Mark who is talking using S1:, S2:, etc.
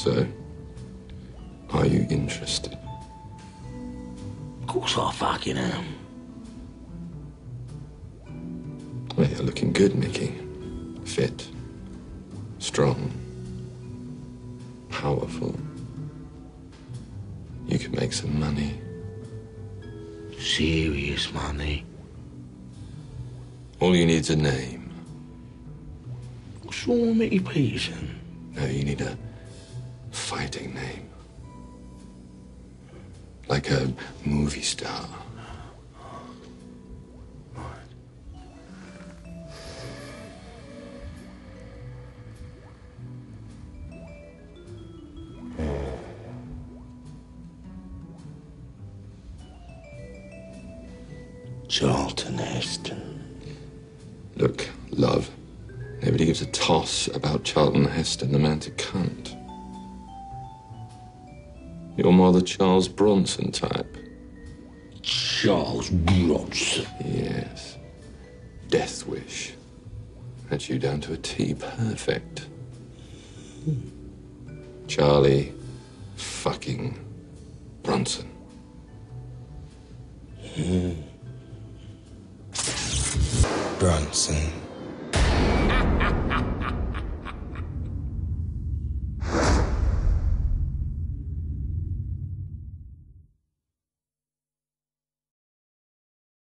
S1: So, are you interested?
S2: Of course I fucking am.
S1: Well, you're looking good, Mickey. Fit. Strong. Powerful. You could make some money.
S2: Serious money.
S1: All you need's a name.
S2: What's wrong with Mickey Peterson?
S1: No, you need a fighting name. Like a movie star.
S2: Charlton Heston.
S1: Look, love, nobody gives a toss about Charlton Heston. The man's a cunt. You're more the Charles Bronson type.
S2: Charles Bronson?
S1: Yes. Death Wish. That's you down to a T. Perfect. Charlie fucking Bronson.
S2: Bronson.